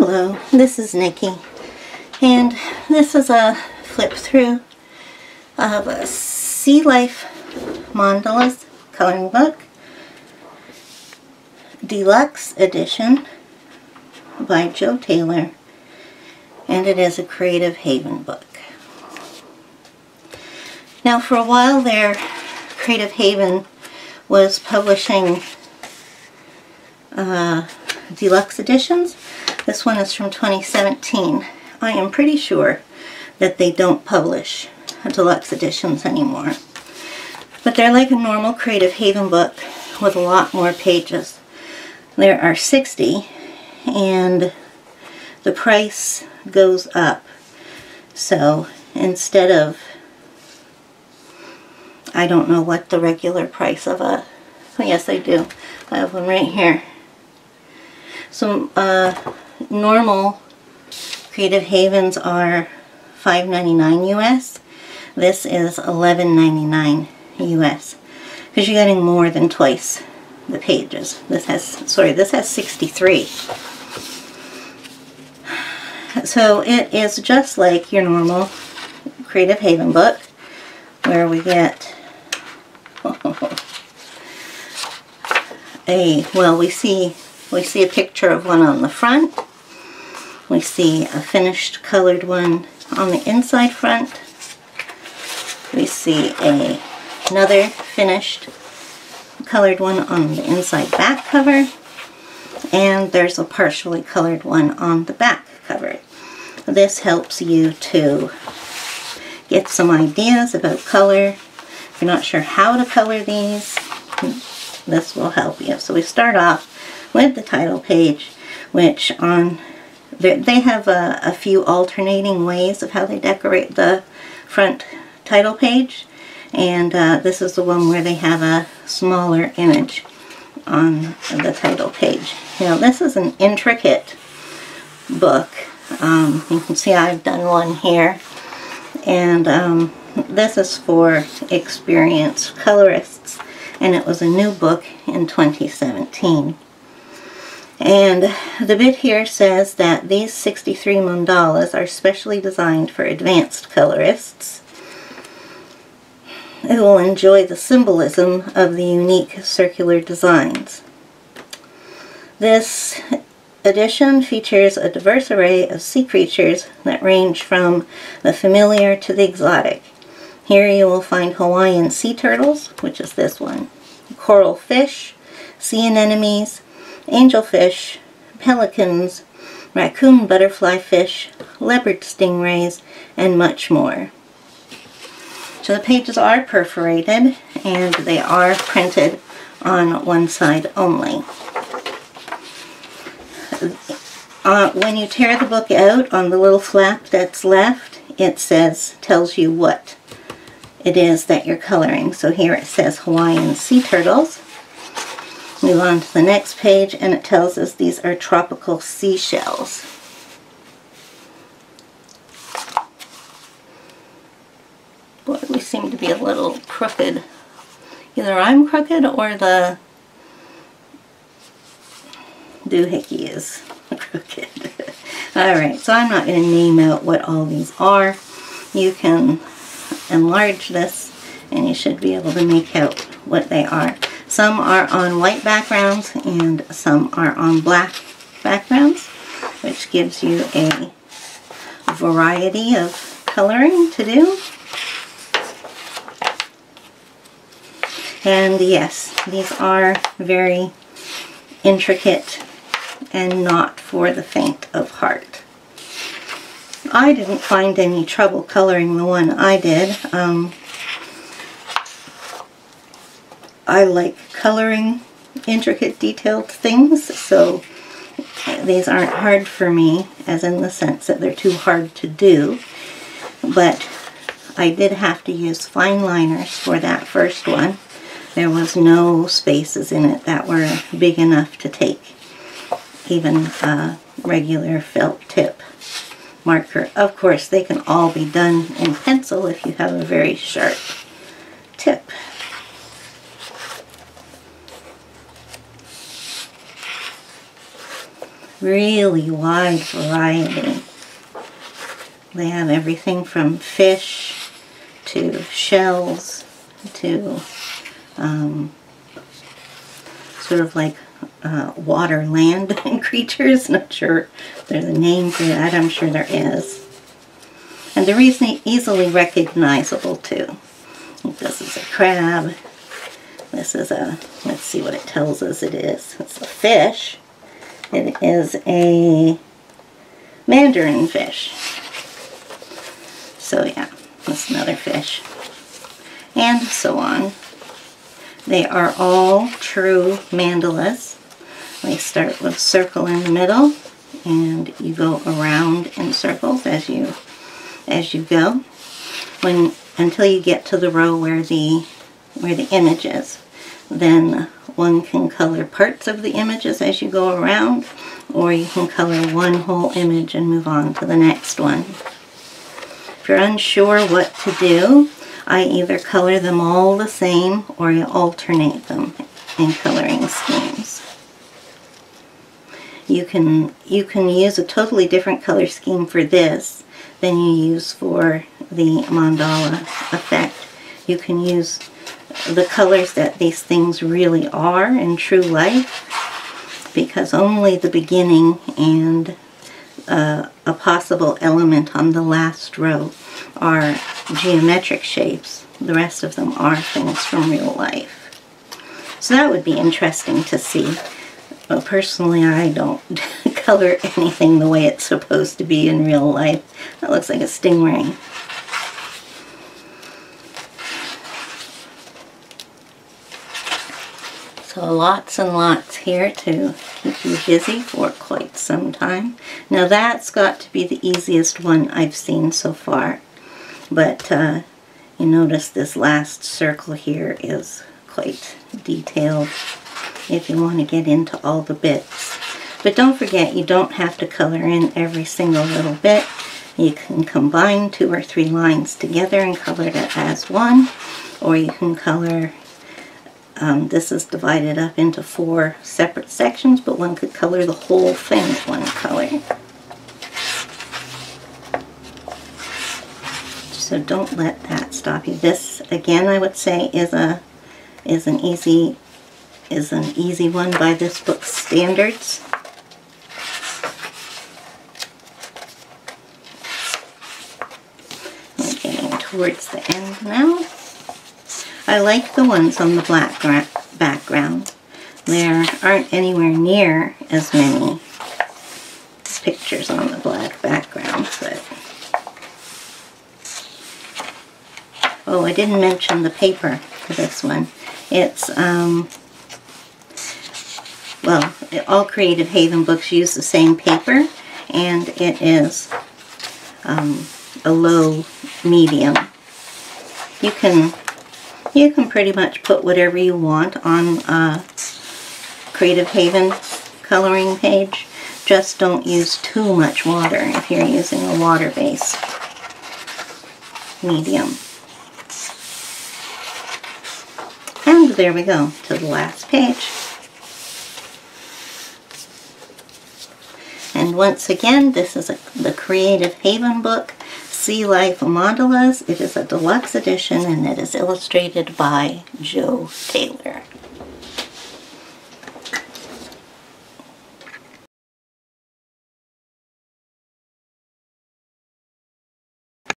Hello, this is Nikki, and this is a flip through of a Sea Life Mandalas coloring book, Deluxe edition by Joe Taylor, and it is a Creative Haven book. Now for a while there, Creative Haven was publishing deluxe editions. This one is from 2017. I am pretty sure that they don't publish deluxe editions anymore. But they're like a normal Creative Haven book with a lot more pages. There are 60 and the price goes up. So instead of, I don't know what the regular price of a, oh yes I do, I have one right here. So normal Creative Havens are $5.99 US. This is $11.99 US because you're getting more than twice the pages. This has 63. So it is just like your normal Creative Haven book where we get we see a picture of one on the front. We see a finished colored one on the inside front. We see another finished colored one on the inside back cover. And there's a partially colored one on the back cover. This helps you to get some ideas about color. If you're not sure how to color these, this will help you. So we start off with the title page, which they have a few alternating ways of how they decorate the front title page, and this is the one where they have a smaller image on the title page. Now this is an intricate book. You can see I've done one here, and this is for experienced colorists, and it was a new book in 2017. And the bit here says that these 63 mandalas are specially designed for advanced colorists who will enjoy the symbolism of the unique circular designs. This edition features a diverse array of sea creatures that range from the familiar to the exotic. Here you will find Hawaiian sea turtles, which is this one, coral fish, sea anemones, angelfish, pelicans, raccoon butterfly fish, leopard stingrays, and much more. So the pages are perforated and they are printed on one side only. When you tear the book out, on the little flap that's left, it tells you what it is that you're coloring. So here it says Hawaiian sea turtles. Move on to the next page and it tells us these are tropical seashells. Boy, we seem to be a little crooked. Either I'm crooked or the doohickey is crooked. Alright, so I'm not going to name out what all these are. You can enlarge this and you should be able to make out what they are. Some are on white backgrounds and some are on black backgrounds, which gives you a variety of coloring to do. And yes, these are very intricate and not for the faint of heart. I didn't find any trouble coloring the one I did. I like coloring intricate detailed things, so these aren't hard for me, as in the sense that they're too hard to do, but I did have to use fine liners for that first one. There was no spaces in it that were big enough to take even a regular felt tip marker. Of course, they can all be done in pencil if you have a very sharp tip. really wide variety. They have everything from fish to shells to sort of like water land creatures. Not sure if there's a name for that. I'm sure there is. And they're easily recognizable too. This is a crab. This is a, let's see what it tells us it is. It's a fish. It is a mandarin fish. So yeah, that's another fish. And so on. They are all true mandalas. They start with a circle in the middle, and you go around in circles as you go, until you get to the row where the image is. Then one can color parts of the images as you go around, or you can color one whole image and move on to the next one. If you're unsure what to do, I either color them all the same or I alternate them in coloring schemes. You can use a totally different color scheme for this than you use for the mandala effect. You can use the colors that these things really are in true life, because only the beginning and a possible element on the last row are geometric shapes. The rest of them are things from real life. So that would be interesting to see. Well, personally, I don't color anything the way it's supposed to be in real life. That looks like a stingray. So lots and lots here to keep you busy for quite some time. Now that's got to be the easiest one I've seen so far. But you notice this last circle here is quite detailed if you want to get into all the bits. But don't forget, you don't have to color in every single little bit. You can combine 2 or 3 lines together and color it as one, or you can color, this is divided up into 4 separate sections, but one could color the whole thing with one color. So don't let that stop you. This, again, I would say is an easy one by this book's standards. We're getting towards the end now. I like the ones on the black background. There aren't anywhere near as many pictures on the black background, but oh, I didn't mention the paper for this one. It's, well, all Creative Haven books use the same paper, and it is a low medium. You can pretty much put whatever you want on a Creative Haven coloring page. Just don't use too much water if you're using a water-based medium. And there we go, to the last page. And once again, this is the Creative Haven book, Sea Life Mandalas. It is a deluxe edition, and it is illustrated by Joe Taylor.